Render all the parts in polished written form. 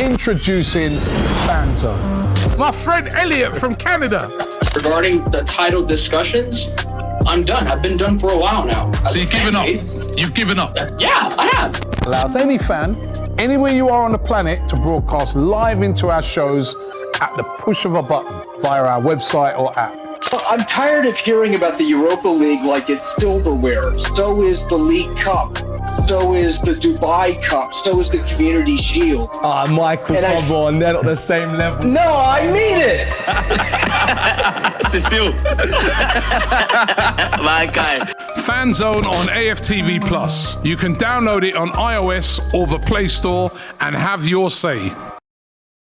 Introducing Fanzone. My friend Elliot from Canada. Regarding the title discussions, I'm done. I've been done for a while now. So you've given up? You've given up? Yeah, I have. Allows any fan, anywhere you are on the planet, to broadcast live into our shows at the push of a button via our website or app. I'm tired of hearing about the Europa League like it's silverware. So is the League Cup. So is the Dubai Cup. So is the Community Shield. Ah, Michael, come on, they're not the same level. No, I mean it! Cecile. My guy. Fanzone on AFTV Plus. You can download it on iOS or the Play Store and have your say.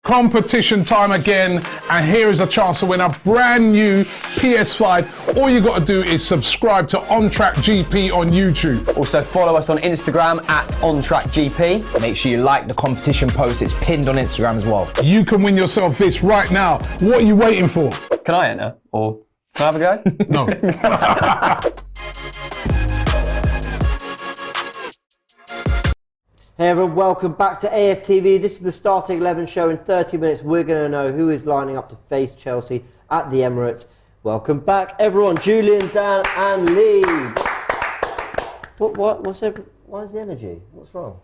Competition time again, and here is a chance to win a brand new PS5. All you got to do is subscribe to On Track GP on YouTube. Also follow us on Instagram at OnTrackGP. Make sure you like the competition post, it's pinned on Instagram as well. You can win yourself this right now. What are you waiting for? Can I enter? Or can I have a go? No. Hey everyone, welcome back to AFTV. This is the starting 11 show. In 30 minutes, we're going to know who is lining up to face Chelsea at the Emirates. Welcome back, everyone. Julian, Dan, and Lee. Why is the energy? What's wrong?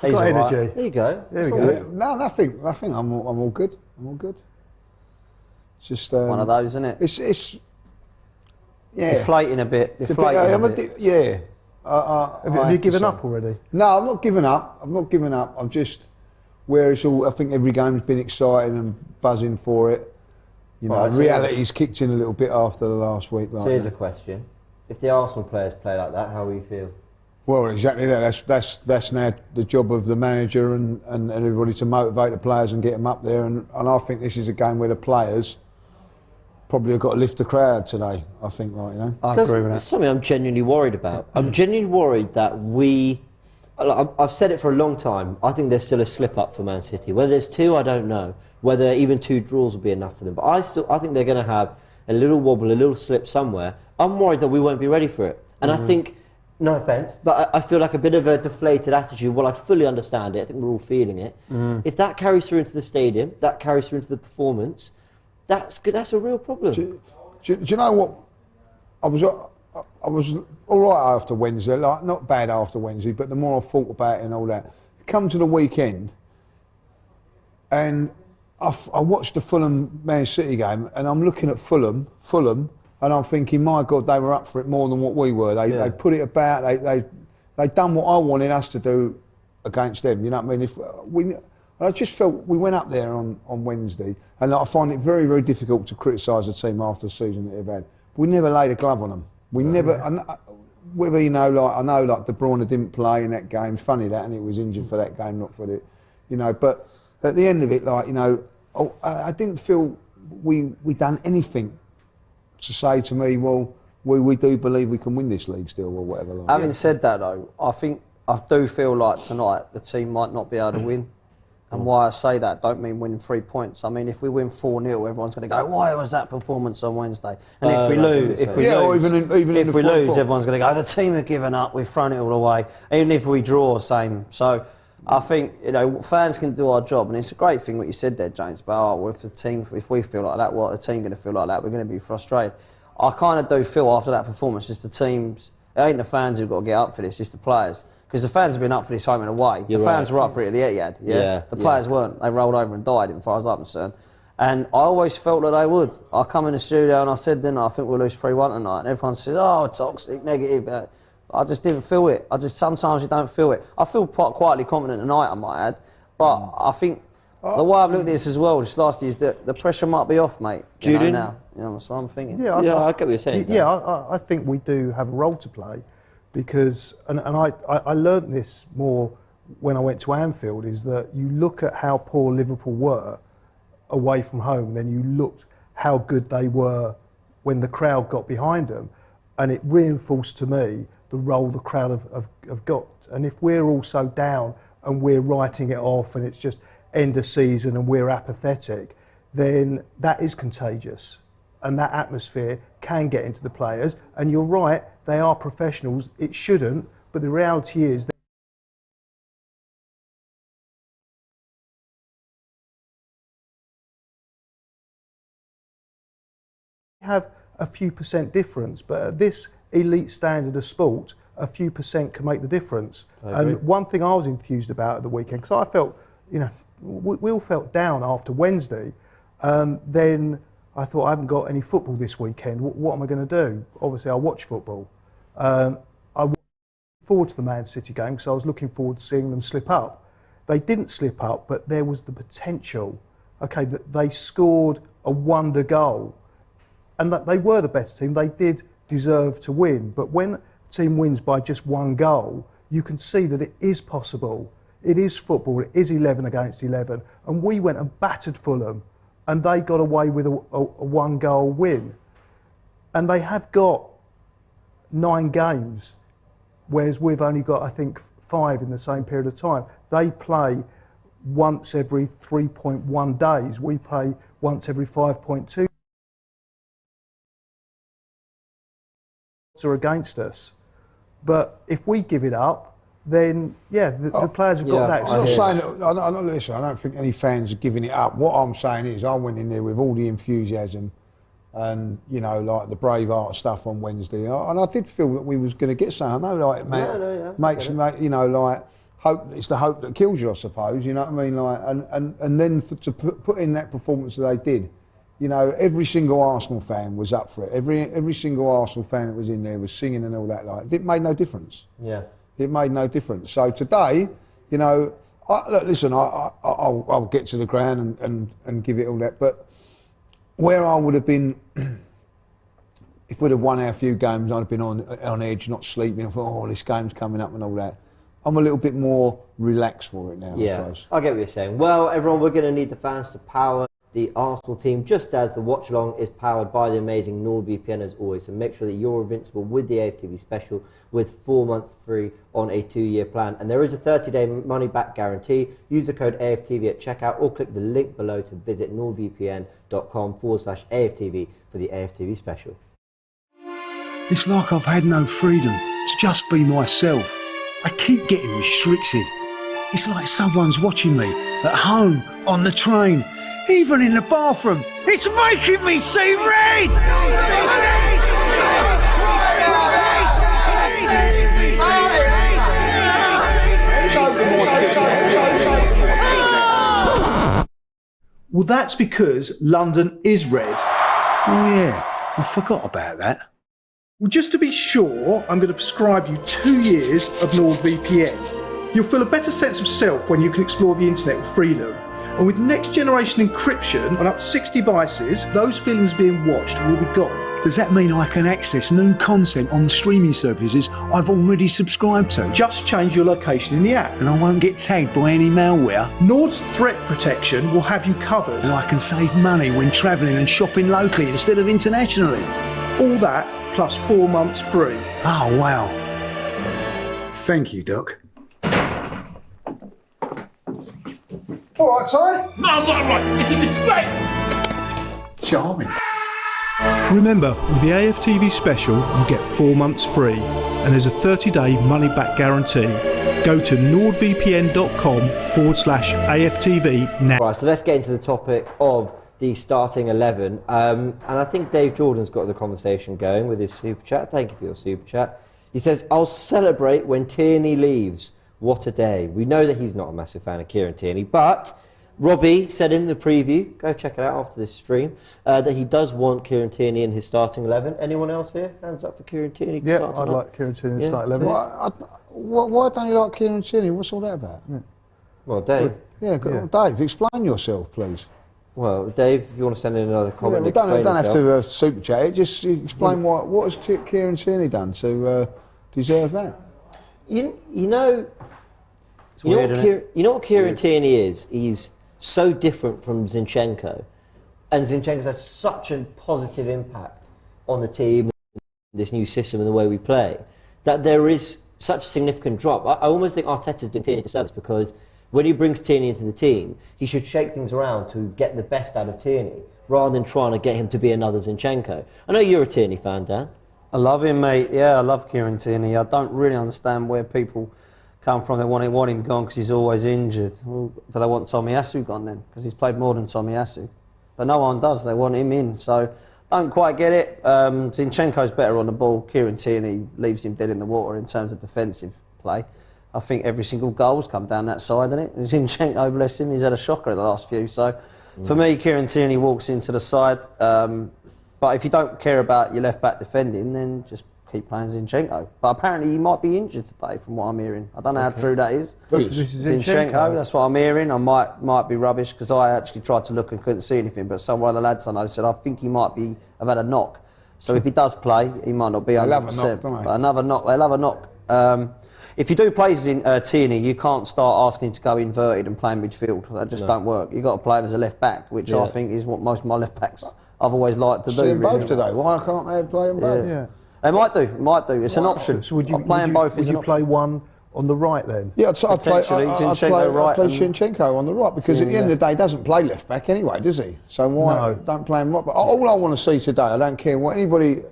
He's got energy. Right. There you go. There we go. No, nothing. I'm all good. I'm all good. It's just one of those, isn't it? It's yeah. Deflating a bit. Yeah. Have you given up already? No, I'm not giving up. I'm just where it's all. I think every game's been exciting and buzzing for it. You know, reality's kicked in a little bit after the last week. So here's a question: if the Arsenal players play like that, how will you feel? Well, exactly that. That's now the job of the manager and everybody to motivate the players and get them up there. And I think this is a game where the players probably have got to lift the crowd today. I think, I agree with that. It's something I'm genuinely worried about. I'm genuinely worried that I've said it for a long time. I think there's still a slip up for Man City. Whether there's two, I don't know. Whether even 2 draws will be enough for them. But I think they're going to have a little wobble, a little slip somewhere. I'm worried that we won't be ready for it. And I think, no offence, but I feel like a bit of a deflated attitude. Well, I fully understand it. I think we're all feeling it. If that carries through into the stadium, that carries through into the performance, that's good. That's a real problem. Do you know what? I was all right after Wednesday, like not bad after Wednesday, but the more I thought about it and all that, come to the weekend, and I watched the Fulham Man City game, and I'm looking at Fulham, and I'm thinking, my God, they were up for it more than what we were. They put it about. They done what I wanted us to do against them. You know what I mean? I just felt we went up there on Wednesday, and I find it very, very difficult to criticise a team after the season that they've had. We never laid a glove on them. We never, whether I know De Bruyne didn't play in that game. Funny that, and he was injured for that game, not for the, But at the end of it, I didn't feel we done anything to say to me, well, we do believe we can win this league still or whatever. Having said that, though, I do feel like tonight the team might not be able to win. And why I say that, don't mean winning 3 points. I mean, if we win 4-0, everyone's going to go, why was that performance on Wednesday? And if we lose, everyone's going to go, the team have given up, we've thrown it all away. Even if we draw, same. So I think, fans can do our job. And it's a great thing what you said there, James, about if we feel like that, what the team going to feel like that? We're going to be frustrated. I kind of do feel after that performance, it's the teams, it ain't the fans who've got to get up for this, it's the players. Because the fans have been up for this home and away. The fans were up for it at the Etihad. The players weren't. They rolled over and died, as far as I'm concerned. And I always felt that they would. I come in the studio and I said, I think we'll lose 3-1 tonight. And everyone says, oh, toxic, negative. I just didn't feel it. Sometimes you don't feel it. I feel quietly confident tonight, I might add. But I think the way I've looked at this as well, just last year, is that the pressure might be off, mate. Julian? Now. That's what I'm thinking. I get what you're saying. Yeah, I think we do have a role to play. Because, and I learnt this more when I went to Anfield, is that you look at how poor Liverpool were away from home, then you looked how good they were when the crowd got behind them, and it reinforced to me the role the crowd have got. And if we're all so down and we're writing it off and it's just end of season and we're apathetic, then that is contagious. And that atmosphere can get into the players. And you're right, they are professionals. It shouldn't, but the reality is have a few percent difference, but at this elite standard of sport, a few percent can make the difference. And one thing I was enthused about at the weekend, because I felt, we all felt down after Wednesday, then I thought, I haven't got any football this weekend. What am I going to do? Obviously, I watch football. I looked forward to the Man City game because I was looking forward to seeing them slip up. They didn't slip up, but there was the potential. Okay, they scored a wonder goal, and that they were the better team. They did deserve to win, but when a team wins by just one goal, you can see that it is possible. It is football. It is 11 against 11, and we went and battered Fulham, and they got away with a one-goal win. And they have got 9 games, whereas we've only got, I think, 5 in the same period of time. They play once every 3.1 days. We play once every 5.2. Are against us. But if we give it up, then the players have got that. I'm not saying that, listen, I don't think any fans are giving it up. What I'm saying is I went in there with all the enthusiasm and, like the Braveheart stuff on Wednesday. And I did feel that we was going to get something. I know, like, hope, it's the hope that kills you, I suppose, you know what I mean? Like, and then to put in that performance that they did, every single Arsenal fan was up for it. Every single Arsenal fan that was in there was singing and all that. Like, it made no difference. Yeah. It made no difference. So today, I'll get to the ground and give it all that. But where I would have been, if we'd have won our few games, I'd have been on edge, not sleeping. I thought, this game's coming up and all that. I'm a little bit more relaxed for it now, I suppose. I get what you're saying. Well, everyone, we're going to need the fans to power the Arsenal team, just as the watch along is powered by the amazing NordVPN as always. So make sure that you're invincible with the AFTV special with 4 months free on a 2-year plan. And there is a 30-day money-back guarantee. Use the code AFTV at checkout or click the link below to visit nordvpn.com/AFTV for the AFTV special. It's like I've had no freedom to just be myself. I keep getting restricted. It's like someone's watching me at home, on the train, even in the bathroom. It's making me see red! Well, that's because London is red. Oh yeah, I forgot about that. Well, just to be sure, I'm going to prescribe you 2 years of NordVPN. You'll feel a better sense of self when you can explore the internet with freedom. And with next generation encryption on up to 6 devices, those feelings being watched will be gone. Does that mean I can access new content on streaming services I've already subscribed to? Just change your location in the app. And I won't get tagged by any malware? Nord's threat protection will have you covered. And I can save money when travelling and shopping locally instead of internationally? All that plus 4 months free. Oh, wow. Thank you, Doc. All right, Ty? No, I'm not right. It's a disgrace. Charming. Remember, with the AFTV special, you get 4 months free, and there's a 30-day money-back guarantee. Go to nordvpn.com/AFTV now. Right, so let's get into the topic of the starting 11. And I think Dave Jordan's got the conversation going with his super chat. Thank you for your super chat. He says, I'll celebrate when Tierney leaves. What a day. We know that he's not a massive fan of Kieran Tierney, but Robbie said in the preview, go check it out after this stream, that he does want Kieran Tierney in his starting 11. Anyone else here? Hands up for Kieran Tierney to start tonight? I'd like Kieran Tierney to start 11. Why don't you like Kieran Tierney? What's all that about? Yeah. Well, Dave. Dave, explain yourself, please. Well, Dave, if you want to send in another comment, we don't have to super chat it. Just explain what has Kieran Tierney done to deserve that. You know what Kieran Tierney is? He's so different from Zinchenko, and Zinchenko's had such a positive impact on the team, this new system and the way we play, that there is such a significant drop. I almost think Arteta's doing Tierney a disservice, because when he brings Tierney into the team, he should shake things around to get the best out of Tierney, rather than trying to get him to be another Zinchenko. I know you're a Tierney fan, Dan. I love him, mate. Yeah, I love Kieran Tierney. I don't really understand where people come from. They want him gone because he's always injured. Well, do they want Tomiyasu gone then? Because he's played more than Tomiyasu. But no one does. They want him in. So Don't quite get it. Zinchenko's better on the ball. Kieran Tierney leaves him dead in the water in terms of defensive play. I think every single goal's come down that side, hasn't it? Zinchenko, bless him, he's had a shocker in the last few. So for me, Kieran Tierney walks into the side. But if you don't care about your left-back defending, then just keep playing Zinchenko. But apparently he might be injured today from what I'm hearing. I don't know how true that is. Zinchenko, that's what I'm hearing. I might be rubbish because I actually tried to look and couldn't see anything, but some of the lads I know said I think he might have had a knock. So if he does play, he might not be 100%. They'll have a knock, don't they? But another knock, they'll have a knock. If you do play Tierney, you can't start asking him to go inverted and play in midfield. That just don't work. You've got to play him as a left back, which I think is what most of my left backs I've always liked to do. See them both today. Why can't they play them both? Yeah. They might do. It's an option. So would you play one on the right then? Yeah, I'd play right Zinchenko on the right because at the end of the day, he doesn't play left back anyway, does he? So why don't play him right? But all I want to see today, I don't care what anybody.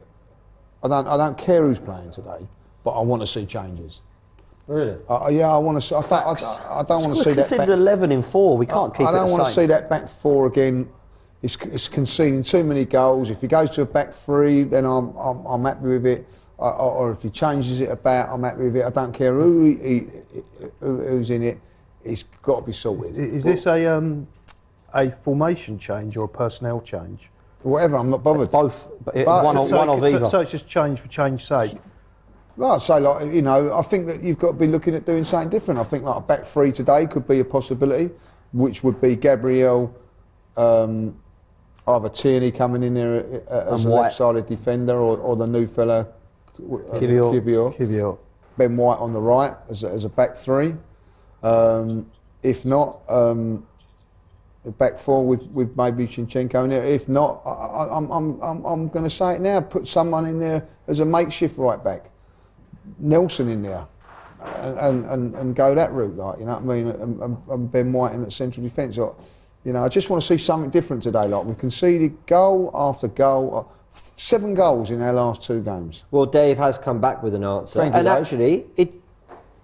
I don't care who's playing today, but I want to see changes. Really? Yeah, I want to. I don't want to see that. Considered 11 in 4. We can't keep it the same. I don't want to see that back four again. It's conceding too many goals. If he goes to a back three, then I'm happy with it. Or if he changes it about, I'm happy with it. I don't care who's in it. It's got to be sorted. Is this a formation change or a personnel change? Whatever, I'm not bothered. Both, one of either. So it's just change for change's sake. Well, I'd say, I think that you've got to be looking at doing something different. I think like a back three today could be a possibility, which would be Gabriel, either Tierney coming in there as a left-sided defender, or the new fella, Kivior. Ben White on the right as a back three. If not, a back four with maybe Zinchenko in there. If not, I'm going to say it now. Put someone in there as a makeshift right back. Nelson in there, and go that route, like, you know what I mean, and Ben White in at central defence. I just want to see something different today. Like, we've conceded goal after goal, 7 goals in our last 2 games. Well, Dave has come back with an answer, Thank you, Dave. Actually,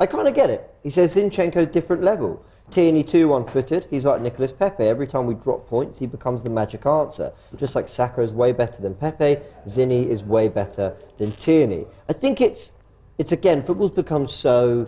I kind of get it. He says Zinchenko different level. Tierney too one-footed. He's like Nicolas Pepe. Every time we drop points, he becomes the magic answer. Just like Saka is way better than Pepe, Zinni is way better than Tierney. I think it's again, football's become so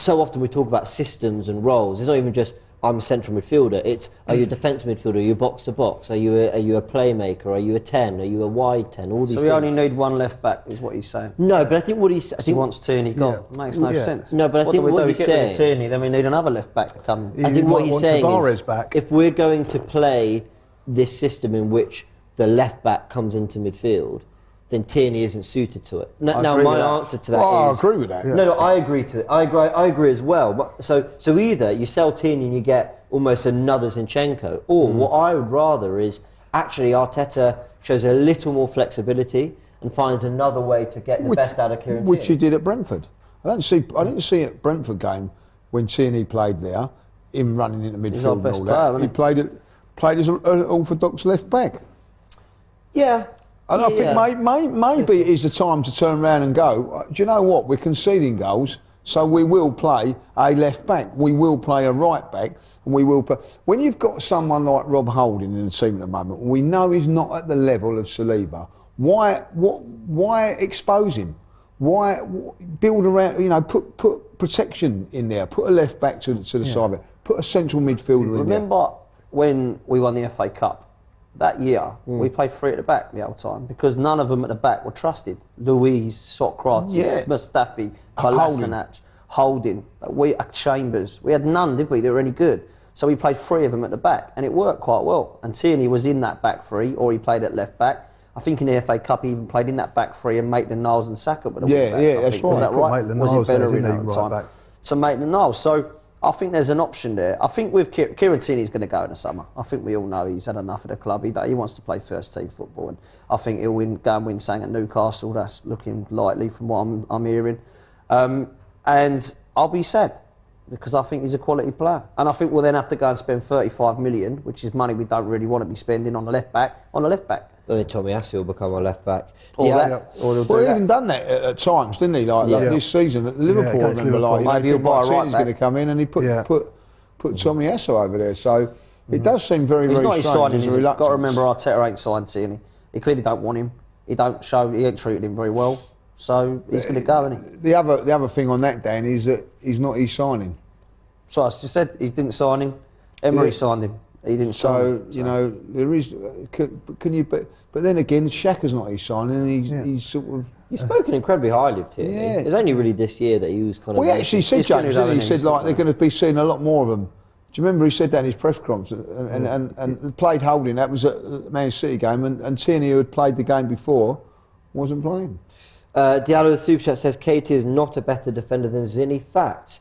often we talk about systems and roles. It's not even just I'm a central midfielder. It's are you a defence midfielder? Are you box to box? Are you a playmaker? Are you a 10? Are you a wide 10? All these. So we only need one left back, is what he's saying. No, but I think what he's. He wants Tierney gone. Yeah. Makes no sense. No, but I think what he's saying. Tierney, then we need another left back to come in. I think what he's saying is back. If we're going to play this system in which the left back comes into midfield, then Tierney isn't suited to it. Now, my answer to that is... I agree with that. Yeah. No, I agree to it. I agree as well. But so either you sell Tierney and you get almost another Zinchenko, or what I would rather is actually Arteta shows a little more flexibility and finds another way to get the best out of Kieran Tierney. Which he did at Brentford. I didn't see at Brentford game when Tierney played there, him running into midfield and all that. He played as an orthodox left back. Yeah. And I think maybe it is the time to turn around and go, do you know what, we're conceding goals, so we will play a left back, we will play a right back, and we will play... When you've got someone like Rob Holding in the team at the moment, we know he's not at the level of Saliba, why expose him? Why build around, put protection in there, put a left back to the side of it, put a central midfielder in there. Remember when we won the FA Cup? That year, we played 3 at the back the whole time because none of them at the back were trusted. Louise, Socrates, Mustafi, Kolasinac, Holding, Chambers. We had none, did we? They were any good. So we played 3 of them at the back and it worked quite well. And Tierney was in that back 3 or he played at left back. I think in the FA Cup he even played in that back 3 and Maitland-Niles and Saka were the wing backs. That's right. Was that right? Was it Bellerin at the time? So Maitland-Niles. So I think there's an option there. I think with Kieran Tierney's going to go in the summer. I think we all know he's had enough of the club. He wants to play first team football, and I think he'll go and win something at Newcastle. That's looking likely from what I'm hearing. And I'll be sad because I think he's a quality player, and I think we'll then have to go and spend 35 million, which is money we don't really want to be spending on the left back. Then Tommy Asu will become our left back. He even done that at times, didn't he? Like this season at Liverpool, I remember, maybe he'll buy right back. Going to come in and he put Tommy Asu over there. So it does seem very, very strange. He's not signed. You've got to remember Arteta ain't signed Tierney. He clearly don't want him. He ain't treated him very well. So he's going to go, isn't he? The other thing on that, Dan, is that he's not signing. So I just said he didn't sign him. Emery signed him. He didn't sign him. So, you know, there is... Can you... But then again, Shaka's not signing, and he's sort of... He's spoken incredibly highly of Tierney. Yeah. It was only really this year that he was kind of... Well, he actually said, James, didn't he? He said, like, they're going to be seeing a lot more of them. Do you remember he said that in his press conference and played holding? That was at the Man City game, and Tierney, who had played the game before, wasn't playing. Diallo with Super Chat says Katie is not a better defender than Zinni. Fact.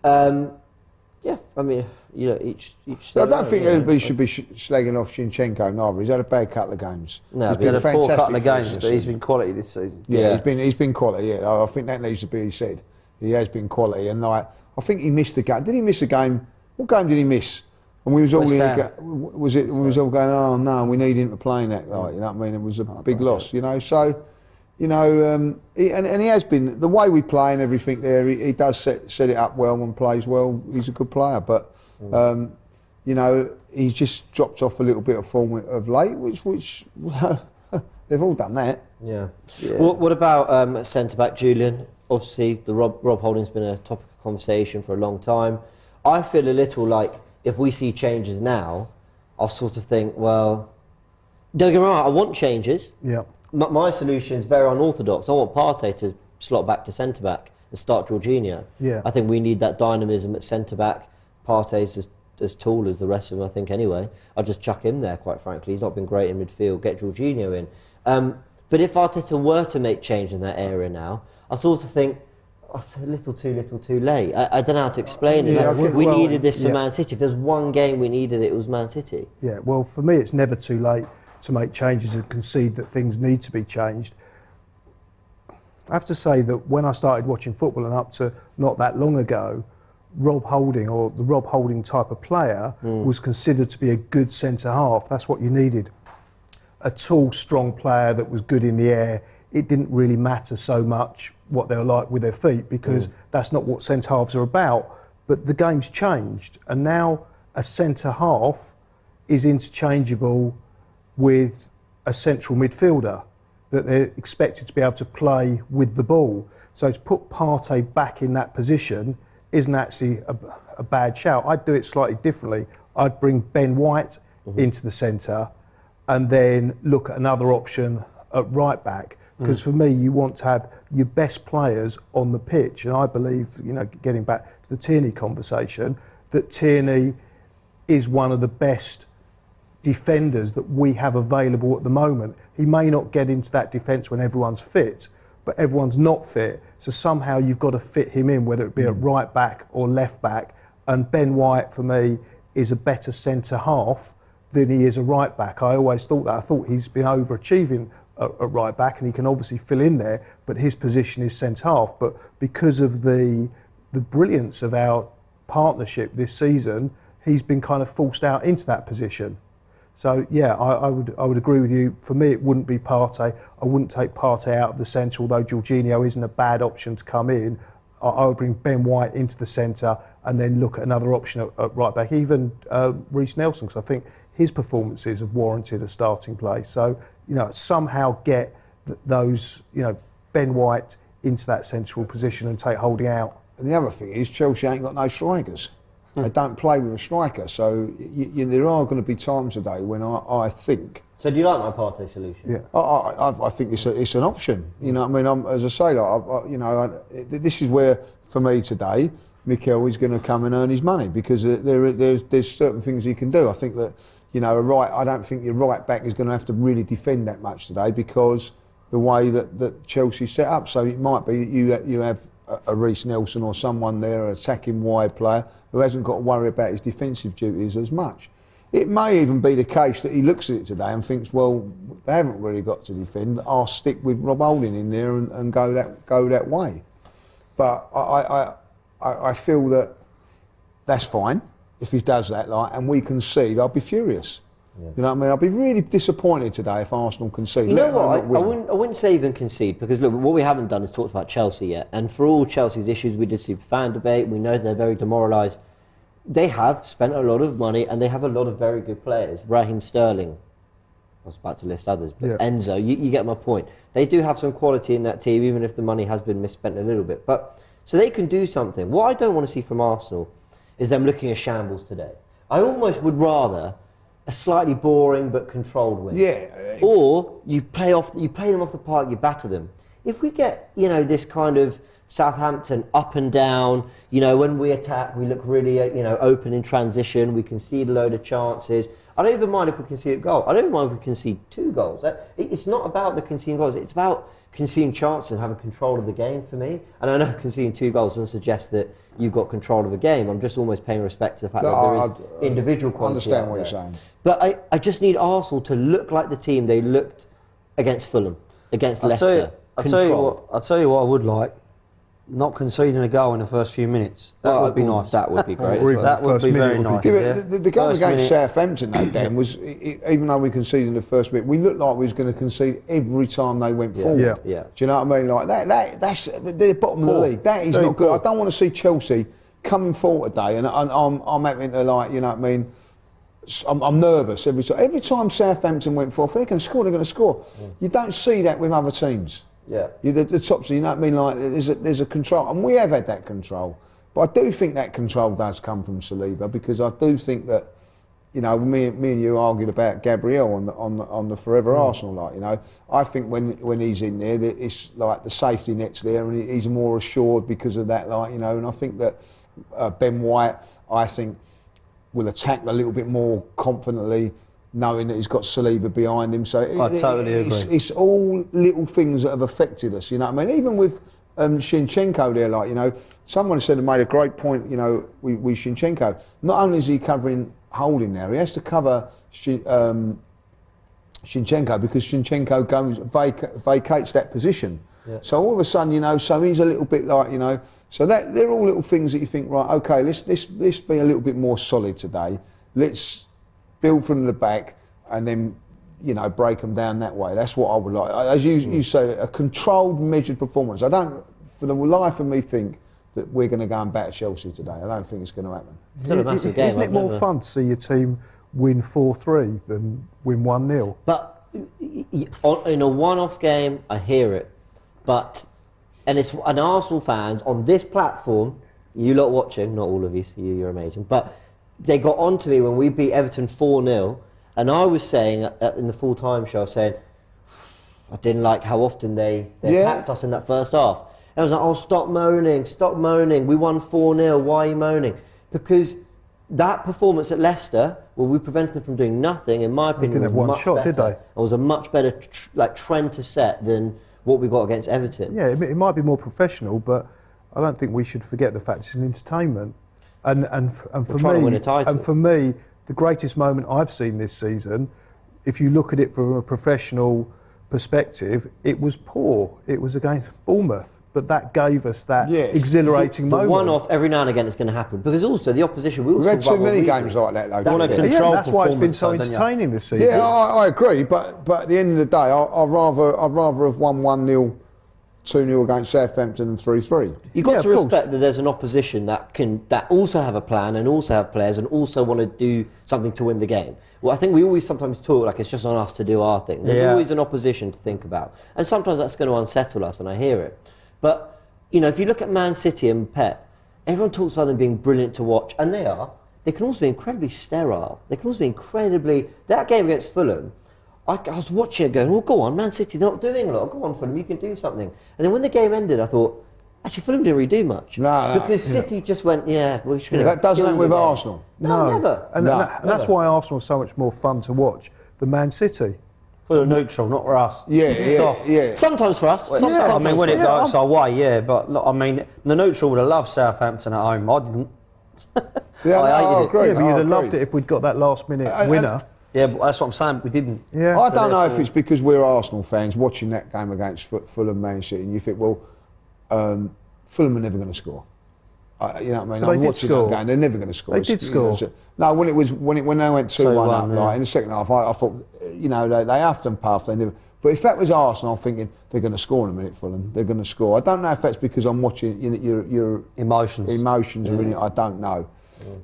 Yeah, I mean, you know, each I don't think anybody should be slagging off Shinchenko neither. He's had a bad couple of games. No, he's had a poor couple of games, but he's been quality this season. Yeah, he's been quality. Yeah, I think that needs to be said. He has been quality, and like I think he missed a game. Did he miss a game? What game did he miss? And we was all was it? We was all going, oh no, we need him to play in that. Like, you know what I mean? It was a big loss, you know. So, you know, he has been the way we play and everything. There, he does set it up well and plays well. He's a good player, but you know, he's just dropped off a little bit of form of late, which they've all done that. Yeah. What about centre back Julian? Obviously, the Rob Holding's been a topic of conversation for a long time. I feel a little like if we see changes now, I'll sort of think, well, don't get me wrong, I want changes. Yeah. My solution is very unorthodox. I want Partey to slot back to centre back and start Jorginho. Yeah. I think we need that dynamism at centre back. Partey's as tall as the rest of them, I think, anyway. I'll just chuck him there, quite frankly. He's not been great in midfield. Get Jorginho in. But if Arteta were to make change in that area now, I sort of think, it's a little too late. I don't know how to explain it. Yeah, we needed this for Man City. If there's one game we needed, it was Man City. Yeah, well, for me, it's never too late to make changes and concede that things need to be changed. I have to say that when I started watching football and up to not that long ago, Rob Holding, or the Rob Holding type of player, was considered to be a good centre-half. That's what you needed. A tall, strong player that was good in the air. It didn't really matter so much what they were like with their feet, because that's not what centre-halves are about. But the game's changed, and now a centre-half is interchangeable with a central midfielder that they're expected to be able to play with the ball. So to put Partey back in that position isn't actually a bad shout. I'd do it slightly differently. I'd bring Ben White into the centre and then look at another option at right back. Because for me, you want to have your best players on the pitch. And I believe, you know, getting back to the Tierney conversation, that Tierney is one of the best defenders that we have available at the moment. He may not get into that defence when everyone's fit, but everyone's not fit. So somehow you've got to fit him in, whether it be at right back or left back. And Ben White, for me, is a better centre half than he is a right back. I always thought that. I thought he's been overachieving at right back, and he can obviously fill in there, but his position is centre half. But because of the brilliance of our partnership this season, he's been kind of forced out into that position. So yeah, I would agree with you. For me, it wouldn't be Partey. I wouldn't take Partey out of the centre, although Jorginho isn't a bad option to come in. I would bring Ben White into the centre and then look at another option at right back, even Reece Nelson, because I think his performances have warranted a starting place. So, you know, somehow get those, you know, Ben White into that central position and take Holding out. And the other thing is, Chelsea ain't got no strikers. They don't play with a striker, so there are going to be times today when I think. So do you like my Partey solution? Yeah, I think it's an option. You know, what I mean, as I say, this is where for me today, Mikel is going to come and earn his money, because there's certain things he can do. I think that, you know, I don't think your right back is going to have to really defend that much today, because the way that Chelsea's set up. So it might be that you have a Reece Nelson or someone there, an attacking wide player who hasn't got to worry about his defensive duties as much. It may even be the case that he looks at it today and thinks, well, they haven't really got to defend. I'll stick with Rob Holding in there and go that way. But I feel that that's fine if he does that, and we concede. I'll be furious. Yeah. You know what I mean? I'll be really disappointed today if Arsenal concede. You know what? I wouldn't say even concede, because look, what we haven't done is talked about Chelsea yet. And for all Chelsea's issues, we did super fan debate. We know they're very demoralised. They have spent a lot of money and they have a lot of very good players. Raheem Sterling, was about to list others, but Enzo, you get my point. They do have some quality in that team, even if the money has been misspent a little bit. But so they can do something. What I don't want to see from Arsenal is them looking at shambles today. I almost would rather a slightly boring but controlled win. Yeah. Or you play them off the park, you batter them. If we get, this kind of Southampton up and down, when we attack, we look really, open in transition, we concede a load of chances. I don't even mind if we concede a goal. I don't even mind if we concede 2 goals. It's not about the conceding goals, it's about conceding chances and having control of the game for me. And I know conceding 2 goals doesn't suggest that you've got control of a game. I'm just almost paying respect to the fact that there is individual quality. I understand what you're saying. But I just need Arsenal to look like the team they looked against Fulham, against Leicester. I'll tell you what I would like. Not conceding a goal in the first few minutes. That would be nice. That would be great. That would be very nice. The game against Southampton, though, Dan, was, even though we conceded in the first minute, we looked like we was going to concede every time they went forward. Yeah. Do you know what I mean? Like that's the bottom of the league. That is not good. I don't want to see Chelsea coming forward today, and I'm having to, like, you know what I mean? I'm nervous every time. Every time Southampton went forward, if they're going to score, they're going to score. You don't see that with other teams. Yeah, the tops, you know what I mean? Like there's a control, and we have had that control. But I do think that control does come from Saliba, because I do think that, me and you argued about Gabriel on the Forever Arsenal, like, I think when he's in there, it's like the safety net's there, and he's more assured because of that, like, and I think that Ben White, I think, will attack a little bit more confidently, knowing that he's got Saliba behind him. So I totally agree. It's all little things that have affected us, you know what I mean? Even with Shinchenko there, like, someone said and made a great point, with Shinchenko. Not only is he covering holding there, he has to cover Shinchenko, because Shinchenko vacates that position. Yeah. So all of a sudden, so he's a little bit like, so that they're all little things that you think, right, okay, let's be a little bit more solid today. Let's build from the back and then, break them down that way. That's what I would like. As you say, a controlled, measured performance. I don't, for the life of me, think that we're going to go and batter Chelsea today. I don't think it's going to happen. Still a massive game. Isn't it more fun to see your team win 4-3 than win 1-0? But in a one-off game, I hear it. And Arsenal fans on this platform, you lot watching, not all of you, so you're amazing, but they got on to me when we beat Everton 4-0, and I was saying in the full-time show, saying I didn't like how often they attacked us in that first half. And I was like, stop moaning, we won 4-0, why are you moaning? Because that performance at Leicester, we prevented them from doing nothing, in my opinion. They didn't have one shot, did they? It was a much better trend to set than what we got against Everton. Yeah, it might be more professional, but I don't think we should forget the fact it's an entertainment. And for me, the greatest moment I've seen this season, if you look at it from a professional perspective, it was poor. It was against Bournemouth, but that gave us that exhilarating moment. The one-off every now and again is going to happen, because also the opposition. We've had too many games like that, though. That's why it's been so entertaining this season. Yeah, I agree, but at the end of the day, I'd rather have won 1-0. 2-0 against Southampton and 3-3. You've got to respect that there's an opposition that also have a plan and also have players and also want to do something to win the game. Well, I think we always sometimes talk like it's just on us to do our thing. There's always an opposition to think about. And sometimes that's going to unsettle us, and I hear it. But, if you look at Man City and Pep, everyone talks about them being brilliant to watch, and they are. They can also be incredibly sterile. They can also be incredibly... That game against Fulham, I was watching it going, go on, Man City, they're not doing a lot. Go on, Fulham, you can do something. And then when the game ended, I thought, actually, Fulham didn't really do much. Because City just went, we're just going to... That doesn't happen with Arsenal. No, never. And that's why Arsenal is so much more fun to watch than Man City. For the neutral, not for us. Yeah. Sometimes for us. I mean, when it goes our way, but look, I mean, the neutral would have loved Southampton at home. I didn't. I agree. Yeah, but you'd have loved it if we'd got that last-minute winner. Yeah, but that's what I'm saying. We didn't. Yeah. I don't know if it's because we're Arsenal fans watching that game against Fulham, Man City, and you think, well, Fulham are never going to score. You know what I mean? I'm watching that game. They're never going to score. They did score. No, when they went 2-1 up, like, in the second half, I thought, they huffed and puffed. They never. But if that was Arsenal, I'm thinking they're going to score in a minute. Fulham, they're going to score. I don't know if that's because I'm watching your emotions are in it. I don't know.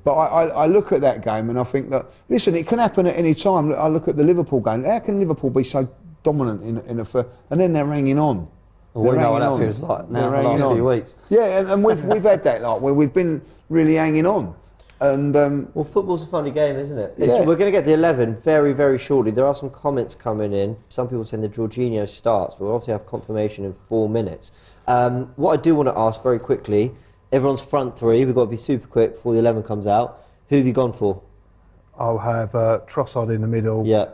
But I look at that game and I think that, listen, it can happen at any time. I look at the Liverpool game. How can Liverpool be so dominant in a first, and then they're hanging on? Well, we know what that feels like now the last few weeks. Yeah, and we've had that, like, where we've been really hanging on. And well, football's a funny game, isn't it? Yeah. We're going to get the 11 very, very shortly. There are some comments coming in. Some people saying that Jorginho starts, but we'll obviously have confirmation in 4 minutes. What I do want to ask very quickly, everyone's front three. We've got to be super quick before the 11 comes out. Who have you gone for? I'll have Trossard in the middle. Yeah.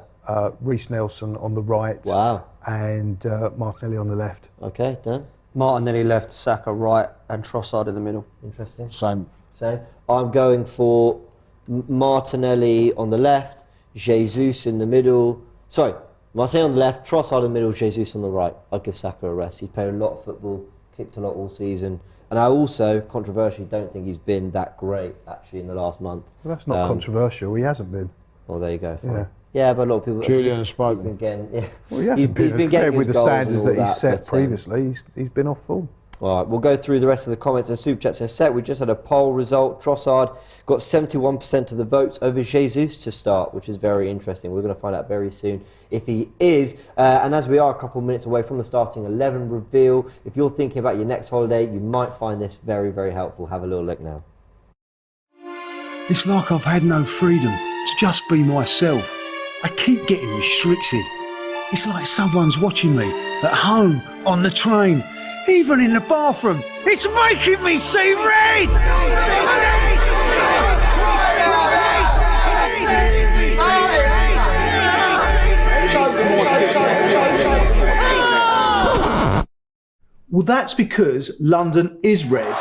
Reece Nelson on the right. Wow. And Martinelli on the left. Okay, Dan? Martinelli left, Saka right, and Trossard in the middle. Interesting. Same. I'm going for Martinelli on the left, Jesus in the middle. Sorry, Martinelli on the left, Trossard in the middle, Jesus on the right. I'd give Saka a rest. He's played a lot of football, kicked a lot all season. And I also, controversially, don't think he's been that great, actually, in the last month. Well, that's not controversial. He hasn't been. Well, there you go. Fine. Yeah, but a lot of people... Julian has spoken. Been getting, yeah. Well, he hasn't been getting with the standards that he's set previously. He's been off form. All right, we'll go through the rest of the comments and super chats in a sec. We just had a poll result. Trossard got 71% of the votes over Jesus to start, which is very interesting. We're going to find out very soon if he is. And as we are a couple of minutes away from the starting 11 reveal, if you're thinking about your next holiday, you might find this very, very helpful. Have a little look now. It's like I've had no freedom to just be myself. I keep getting restricted. It's like someone's watching me at home, on the train, even in the bathroom. It's making me see red! Well, that's because London is red.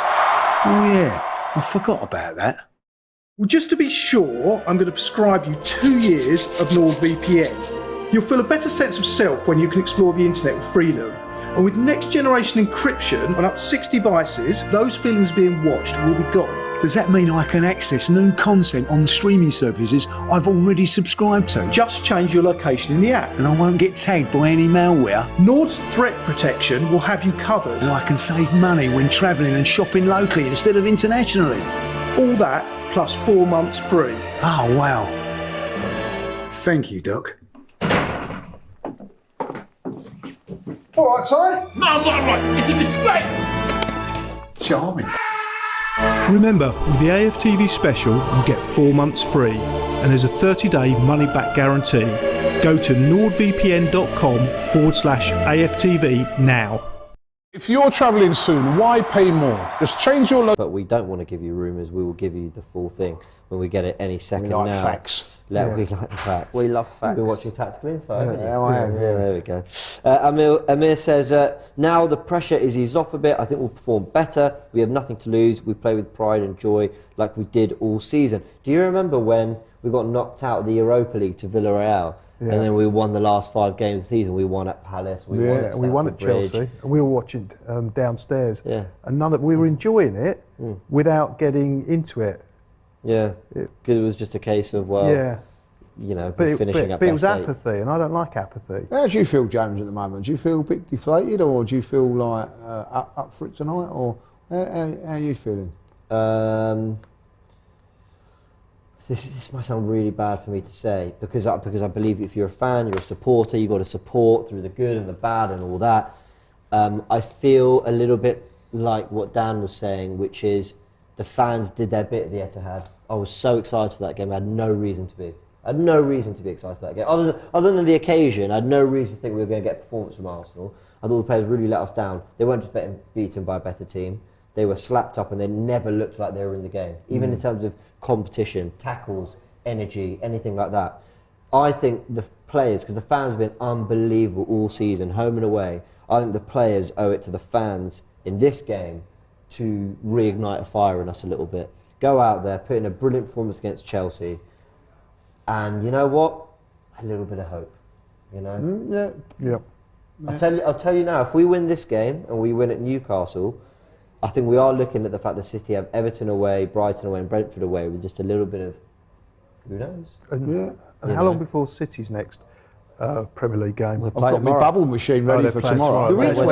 Oh yeah, I forgot about that. Well, just to be sure, I'm going to prescribe you 2 years of NordVPN. You'll feel a better sense of self when you can explore the internet with freedom. And with next generation encryption on up to 6 devices, those feelings being watched will be gone. Does that mean I can access new content on streaming services I've already subscribed to? Just change your location in the app. And I won't get tagged by any malware? Nord's threat protection will have you covered. And I can save money when travelling and shopping locally instead of internationally. All that plus 4 months free. Oh, wow. Thank you, Doc. All right, Ty. No, I'm not right. It's a disgrace. Charming. Remember, with the AFTV special, you get 4 months free, and there's a 30-day money-back guarantee. Go to nordvpn.com/AFTV now. If you're travelling soon, why pay more? Just change your But we don't want to give you rumours. We will give you the full thing when we get it any second We like now. facts. We like the facts. We love facts. You've been watching Tactical Insight, haven't you? Yeah, I have. Yeah, there we go. Amir says, now the pressure is eased off a bit. I think we'll perform better. We have nothing to lose. We play with pride and joy like we did all season. Do you remember when we got knocked out of the Europa League to Villarreal? Yeah. And then we won the last 5 games of the season. We won at Palace. We won at Chelsea. And we were watching downstairs. Yeah. And we were enjoying it without getting into it. Yeah. Because it was just a case of, finishing up. But it was apathy, and I don't like apathy. How do you feel, James, at the moment? Do you feel a bit deflated, or do you feel like up for it tonight, or how are you feeling? This might sound really bad for me to say, because I believe if you're a fan, you're a supporter, you've got to support through the good and the bad and all that. I feel a little bit like what Dan was saying, which is the fans did their bit at the Etihad. I was so excited for that game. I had no reason to be. I had no reason to be excited for that game. Other than the occasion, I had no reason to think we were going to get performance from Arsenal. I thought the players really let us down. They weren't just beaten by a better team. They were slapped up and they never looked like they were in the game. Even in terms of competition, tackles, energy, anything like that. I think the players, because the fans have been unbelievable all season, home and away, I think the players owe it to the fans in this game to reignite a fire in us a little bit. Go out there, put in a brilliant performance against Chelsea, and you know what? A little bit of hope, you know? Yeah. I'll tell you now, if we win this game and we win at Newcastle, I think we are looking at the fact that City have Everton away, Brighton away and Brentford away with just a little bit of, who knows? And how long before City's next Premier League game? I've got my bubble machine ready for tomorrow. The reason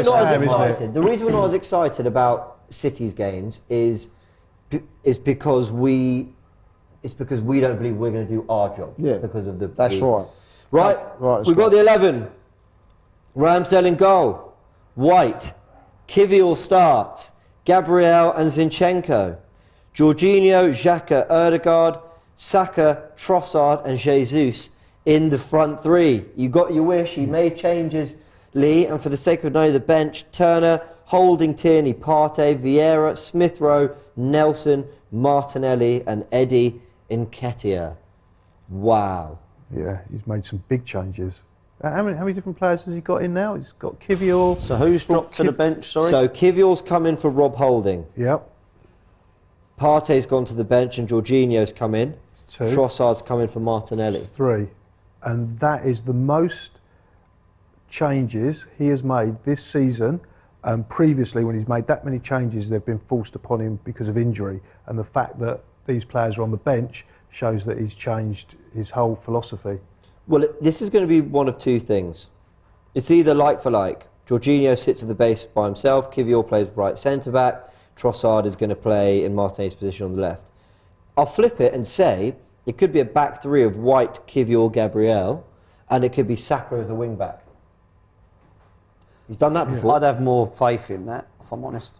we're not as excited about City's games is because we it's because we don't believe we're going to do our job. Yeah. Because of the. That's right. Right. We've got the 11. Ramsdale in goal. White. Kivior starts. Gabriel and Zinchenko. Jorginho, Xhaka, Ødegaard, Saka, Trossard and Jesus in the front three. You got your wish. You made changes, Lee, and for the sake of knowing the bench, Turner, Holding, Tierney, Partey, Vieira, Smith Rowe, Nelson, Martinelli and Eddie Nketiah. Wow. Yeah, he's made some big changes. How many different players has he got in now? He's got Kivior. So who's dropped to the bench, sorry? So Kivior's come in for Rob Holding. Yep. Partey's gone to the bench and Jorginho's come in. 2. Trossard's come in for Martinelli. 3. And that is the most changes he has made this season. And previously, when he's made that many changes, they've been forced upon him because of injury. And the fact that these players are on the bench shows that he's changed his whole philosophy. Well, this is going to be one of two things. It's either like for like. Jorginho sits at the base by himself. Kivior plays right centre-back. Trossard is going to play in Martinez's position on the left. I'll flip it and say it could be a back three of White, Kivior, Gabriel, and it could be Saka as a wing-back. He's done that before. I'd have more faith in that, if I'm honest.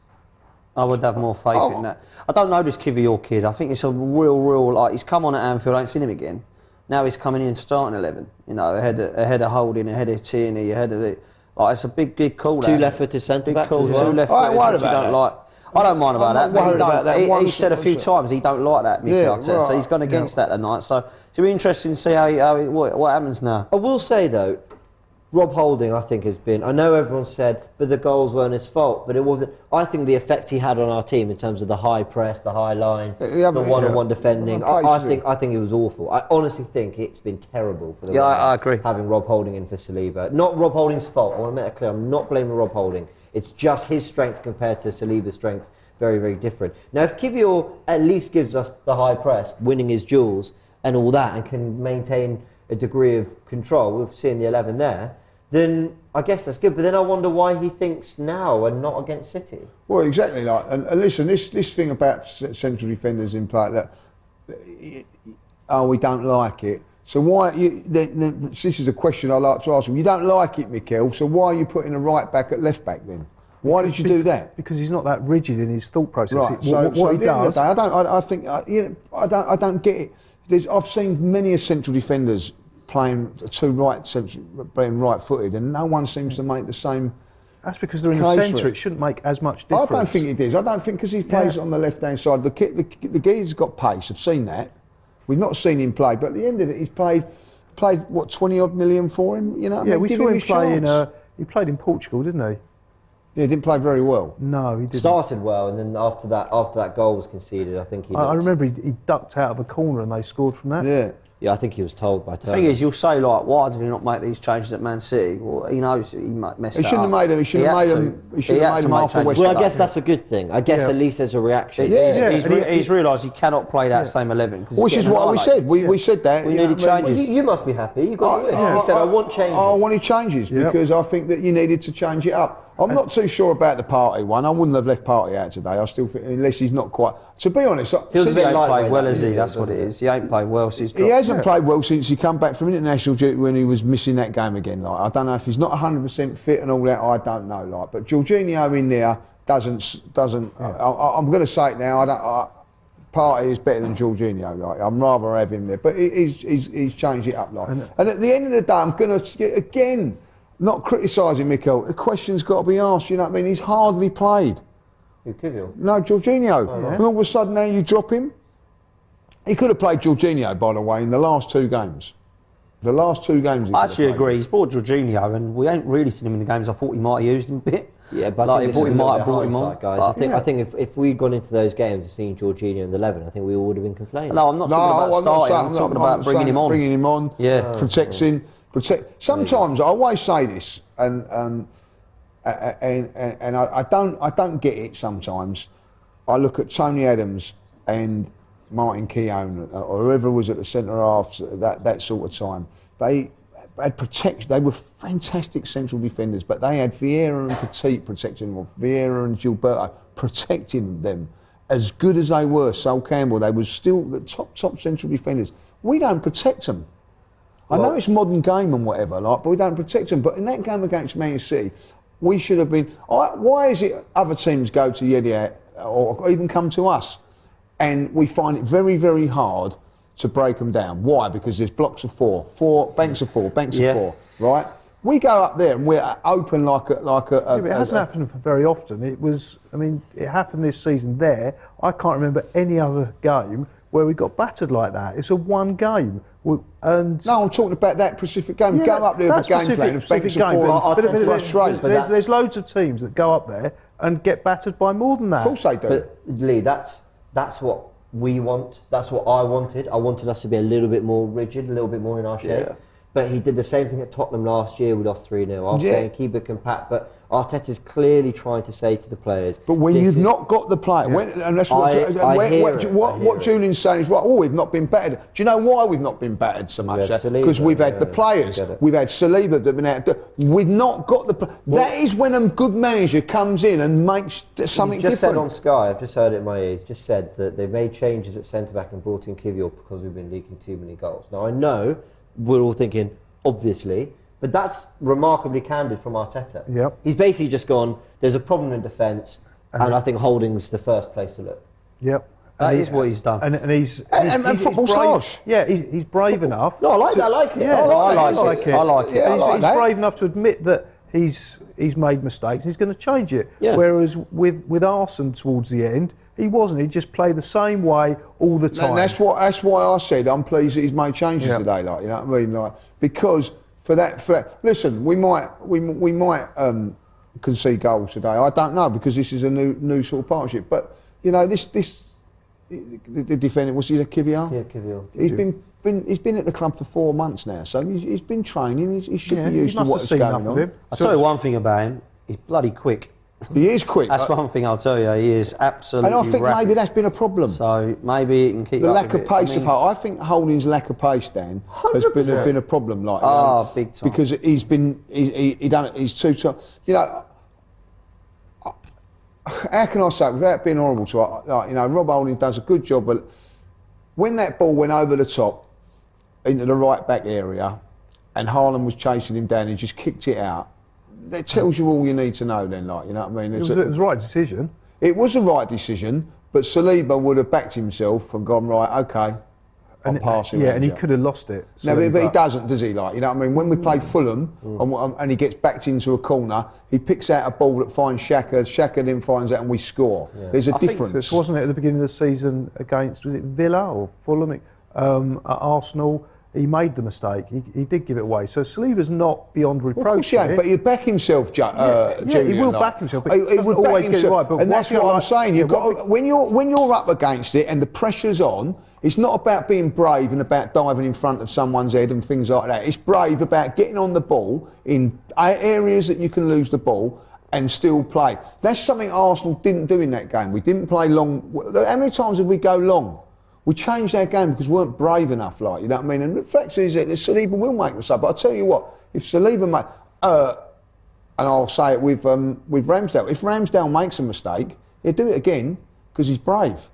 I would have more faith in that. I don't know this Kivior kid. I think it's a real, like, he's come on at Anfield, I ain't seen him again. Now he's coming in starting 11, you know, ahead of Holding, ahead of Tierney, ahead of the... Like, it's a big call. 2 left-footed centre-backs as well. 2 left-footers, you don't like... I don't mind about that. But he said a few times he don't like that, Mikel Arteta, so he's gone against that tonight. So it'll be interesting to see what happens now. I will say, though, Rob Holding, I think, has been... I know everyone said, but the goals weren't his fault, but it wasn't... I think the effect he had on our team in terms of the high press, the high line, the one-on-one defending, I think it was awful. I honestly think it's been terrible for the I agree. Having Rob Holding in for Saliba. Not Rob Holding's fault. I want to make that clear. I'm not blaming Rob Holding. It's just his strengths compared to Saliba's strengths. Very, very different. Now, if Kivior at least gives us the high press, winning his duels and all that, and can maintain a degree of control, we're seeing the 11 there, then I guess that's good. But then I wonder why he thinks now and not against City. Well, exactly. Like, and listen, this thing about central defenders in play, that we don't like it. So why? This is a question I like to ask him. You don't like it, Mikel. So why are you putting a right back at left back then? Why did you do that? Because he's not that rigid in his thought process. Right. What he does, I don't get it. I've seen many central defenders playing being right-footed, and no one seems to make the same. That's because they're in the centre. It shouldn't make as much difference. I don't think it is. I don't think because he plays on the left-hand side. The geezer's got pace. I've seen that. We've not seen him play, but at the end of it, he's played what 20-odd million for him. You know. Yeah, we saw him play he played in Portugal, didn't he? Yeah, he didn't play very well. No, he didn't. Started well, and then after that goal was conceded, I think he. I remember he ducked out of a corner and they scored from that. Yeah. Yeah, I think he was told by Turner. The thing is, you'll say, like, why did he not make these changes at Man City? Well, he knows he messed He shouldn't have made them. He should have made them after West. Well, I guess that's a good thing. I guess at least there's a reaction. He's realised he cannot play that same 11. Which is what we said. We said that. We needed changes. You must be happy. You said, I want changes. I wanted changes because I think that you needed to change it up. I'm not too sure about the Partey one. I wouldn't have left Partey out today. I still think, unless he's not quite. To be honest, feels he ain't played well, has he? That's what it is. He ain't played well since. He hasn't played well since he come back from international duty when he was missing that game again. Like, I don't know if he's not 100% fit and all that. I don't know. Like, but Jorginho in there doesn't. I'm going to say it now. Partey is better than Jorginho. Like, I'm rather have him there, but he's changed it up. Like, and at the end of the day, I'm going to again. Not criticising Mikel. The question's got to be asked. You know what I mean? He's hardly played. Who, Kivior? No, Jorginho. And all of a sudden now you drop him. He could have played Jorginho, by the way, in the last 2 games. The last 2 games. I actually agree. He's brought Jorginho, and we ain't really seen him in the games. I thought he might have used him a bit. Yeah, but like, I think he might have brought him on, guys. I think if we'd gone into those games and seen Jorginho in the 11, I think we all would have been complaining. No, I'm not talking about starting. I'm talking about bringing him on. Bringing him on. Yeah, protecting. Sometimes I always say this, and I don't get it. Sometimes I look at Tony Adams and Martin Keown or whoever was at the centre half that sort of time. They had protection. They were fantastic central defenders, but they had Vieira and Petit protecting them, Vieira and Gilberto protecting them. as good as they were, Sol Campbell, they were still the top central defenders. We don't protect them. I know it's modern game and whatever, but we don't protect them. But in that game against Man City, we should have been. Why is it other teams go to Yedid or even come to us, and we find it very, very hard to break them down? Why? Because there's blocks of four banks of four, right? We go up there and we're open like a. But it hasn't happened very often. It happened this season there. I can't remember any other game where we got battered like that. It's a one game. No, I'm talking about that specific game. Yeah, Go up there with a game plan and banks of four. There's loads of teams that go up there and get battered by more than that. Of course they do. But Lee, that's what we want. That's what I wanted. I wanted us to be a little bit more rigid, a little bit more in our shape. Yeah. But he did the same thing at Tottenham last year. We lost 3-0. I was saying keep it compact, but Arteta's clearly trying to say to the players. But when you've not got the player, and that's what Julian's saying is right. Oh, we've not been battered. Do you know why we've not been battered so much? Because we've had the players. We've had Saliba that have been out. We've not got the. That is when a good manager comes in and makes something different. He's just said on Sky. I've just heard it in my ears. Just said that they've made changes at centre back and brought in Kivior because we've been leaking too many goals. Now I know. We're all thinking, obviously, but that's remarkably candid from Arteta. Yep. He's basically just gone, there's a problem in defence, and I think Holding's the first place to look. Yep. That is what he's done. And football's harsh. Yeah, he's brave enough. No, I like that. I like it. Yeah, I like it. Yeah, he's brave enough to admit that he's made mistakes. He's going to change it. Yeah. Whereas with Arsene towards the end, he wasn't. He just played the same way all the time. And that's why I said I'm pleased that he's made changes today. Like, you know what I mean? Like, because for that, listen, we might concede goals today. I don't know, because this is a new sort of partnership. But you know, the defendant, was he Kivior? Yeah, Kivior. He's been at the club for 4 months now, so he's been training. He should be used to what's going on. I'll tell you one thing about him. He's bloody quick. He is quick. That's one thing I'll tell you. He is absolutely And I think rapid. maybe that's been a problem. So maybe it can keep the up lack with of pace it. I think Holding's lack of pace, Dan, has been a problem. Like, big time. Because he's been he's too tough. You know, how can I say it without being horrible to Rob Holding does a good job, but when that ball went over the top into the right back area, and Haaland was chasing him down, he just kicked it out. That tells you all you need to know then, like, you know what I mean? It was the right decision. It was the right decision, but Saliba would have backed himself and gone, right, OK, I'm passing. Yeah, and he could have lost it. No, but he doesn't, does he? Like, you know what I mean? When we play Fulham and he gets backed into a corner, he picks out a ball that finds Xhaka then finds out and we score. Yeah. There's a difference. This wasn't it at the beginning of the season against, was it Villa or Fulham? At Arsenal. He made the mistake. He did give it away. So Saliba's not beyond reproach. Well, but he'd back himself, Julian. He will back himself, but he doesn't always get it right. But and that's what I'm saying. You've got when you're up against it and the pressure's on. It's not about being brave and about diving in front of someone's head and things like that. It's brave about getting on the ball in areas that you can lose the ball and still play. That's something Arsenal didn't do in that game. We didn't play long. How many times did we go long? We changed our game because we weren't brave enough, like, you know what I mean? And the fact is that Saliba will make mistakes. But I'll tell you what, if Saliba and I'll say it with Ramsdale, if Ramsdale makes a mistake, he'll do it again because he's brave.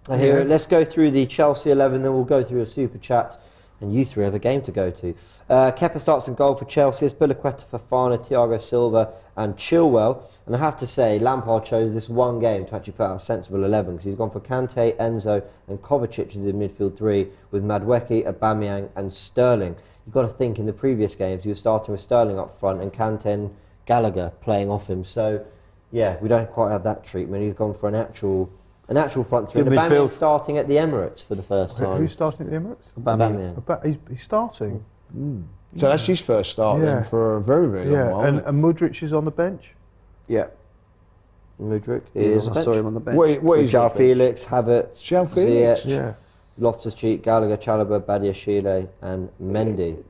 I hear it. Let's go through the Chelsea 11, then we'll go through the Super Chats. And you three have a game to go to. Kepa starts in goal for Chelsea. It's Spilicueta, Fofana, Thiago Silva and Chilwell. And I have to say, Lampard chose this one game to actually put out a sensible 11 because he's gone for Kante, Enzo and Kovacic as the midfield three with Madueke, Aubameyang and Sterling. You've got to think in the previous games he was starting with Sterling up front and Kante and Gallagher playing off him. So, yeah, we don't quite have that treatment. He's gone for an actual front three. Aubameyang starting at the Emirates for the first time. Who's starting at the Emirates? Aubameyang. He's starting. So that's his first start then for a very, very long while. And Mudryk is on the bench? Yeah. Mudryk is. I saw him on the bench. What is João Felix, Havertz, Ziyech, Loftus-Cheek, Gallagher, Chalobah, Badiashile and Mendy.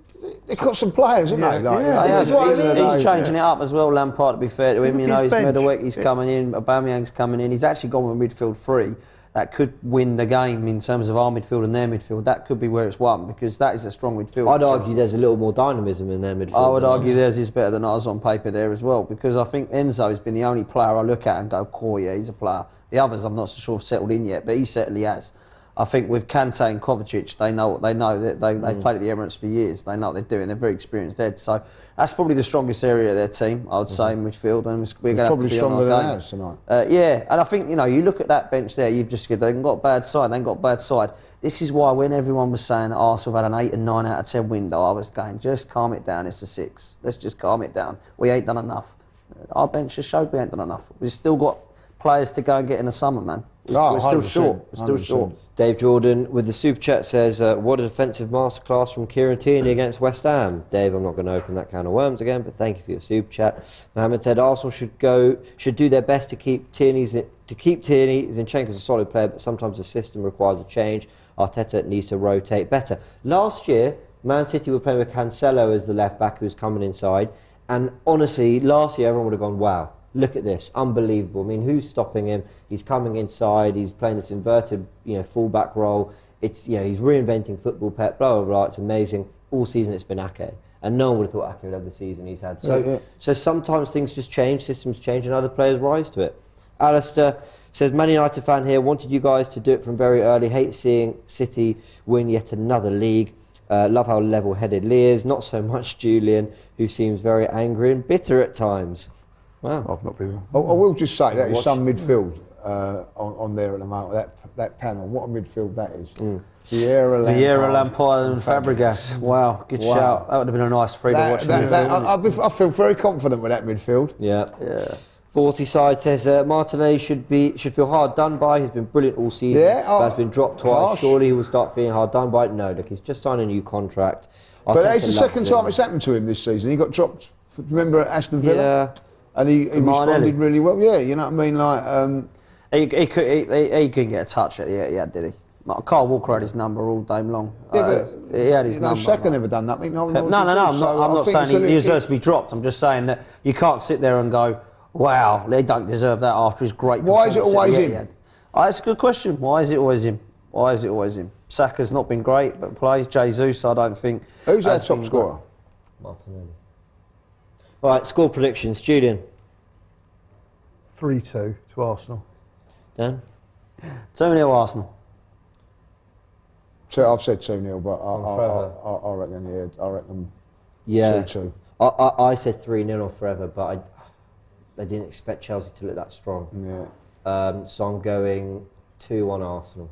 They've got some players, haven't they? He's changing it up as well, Lampard, to be fair to him. You know, he's Madueke's coming in, Aubameyang's coming in. He's actually gone with midfield three. That could win the game in terms of our midfield and their midfield. That could be where it's won because that is a strong midfield. I'd argue there's a little more dynamism in their midfield. I would argue theirs is better than ours on paper there as well because I think Enzo has been the only player I look at and go, yeah, he's a player The others, I'm not so sure have settled in yet, but he certainly has. I think with Kante and Kovacic, they know what they know. They played at the Emirates for years. They know what they're doing. They're very experienced there. So that's probably the strongest area of their team, I would say, in midfield. And we're going to have to be on our game. Probably stronger than ours tonight. Yeah, and I think, you look at that bench there, you've just said they haven't got a bad side. They ain't got a bad side. This is why when everyone was saying that Arsenal had an 8 and 9 out of 10 window, I was going, just calm it down. It's a 6. Let's just calm it down. We ain't done enough. Our bench has showed we ain't done enough. We've still got players to go and get in the summer, man. We're still short. We're still short. Dave Jordan with the super chat says, what a defensive masterclass from Kieran Tierney against West Ham. Dave, I'm not going to open that can of worms again, but thank you for your super chat. Mohammed said Arsenal should do their best to keep Tierney. Zinchenko's a solid player, but sometimes the system requires a change. Arteta needs to rotate better. Last year, Man City were playing with Cancelo as the left back who was coming inside, and honestly, last year everyone would have gone, wow. Look at this, unbelievable. I mean, who's stopping him? He's coming inside. He's playing this inverted, fullback role. It's, he's reinventing football. Pep, blah blah blah. It's amazing. All season it's been Ake, and no one would have thought Ake would have the season he's had. So sometimes things just change, systems change, and other players rise to it. Alistair says, Man United fan here. Wanted you guys to do it from very early. Hate seeing City win yet another league. Love how level-headed Lee is. Not so much Julian, who seems very angry and bitter at times. Wow. I've not been. I will just say that is some midfield on there at the moment. That panel, what a midfield that is. Vieira, Lampard, and Fabregas. Wow, good shout. That would have been a nice freedom to watch. I feel very confident with that midfield. Yeah. 40 side says Martinelli should feel hard done by. He's been brilliant all season. But has been dropped twice. Harsh. Surely he will start feeling hard done by. No, look, he's just signed a new contract. But it's the second time it's happened to him this season. He got dropped. Remember at Aston Villa? Yeah. And he responded really well. Yeah, you know what I mean? Like he couldn't get a touch at the end, did he? Carl Walker had his number all day long. Yeah, he had his number. Saka never done that. No, I'm not saying he deserves to be dropped. I'm just saying that you can't sit there and go, wow, they don't deserve that after his great performance. Why is it always him? That's a good question. Why is it always him? Saka's not been great, but plays. Jesus, I don't think. Who's our top scorer? Martinelli. All right, score predictions. Julian. 3-2 to Arsenal. Dan? 2-0 Arsenal. So I've said 2-0, but I reckon 2-2. I said 3-0 or forever, but I didn't expect Chelsea to look that strong. Yeah. So I'm going 2-1 Arsenal.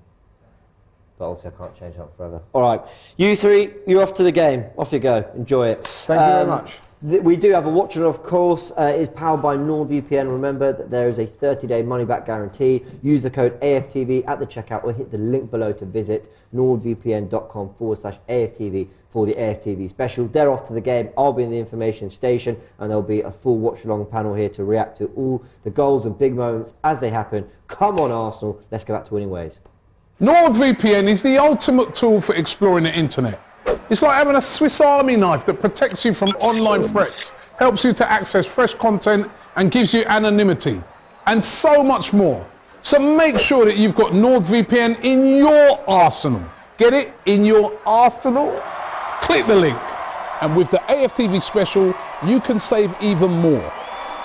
But obviously I can't change that forever. All right, you three, you're off to the game. Off you go. Enjoy it. Thank you very much. We do have a watch on, of course. It is powered by NordVPN. Remember that there is a 30-day money-back guarantee. Use the code AFTV at the checkout or hit the link below to visit nordvpn.com/AFTV for the AFTV special. They're off to the game. I'll be in the information station and there'll be a full watch-along panel here to react to all the goals and big moments as they happen. Come on, Arsenal. Let's go back to winning ways. NordVPN is the ultimate tool for exploring the internet. It's like having a Swiss Army knife that protects you from online threats, helps you to access fresh content and gives you anonymity, and so much more. So make sure that you've got NordVPN in your arsenal. Get it? In your arsenal? Click the link. And with the AFTV special, you can save even more.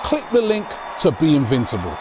Click the link to be invincible.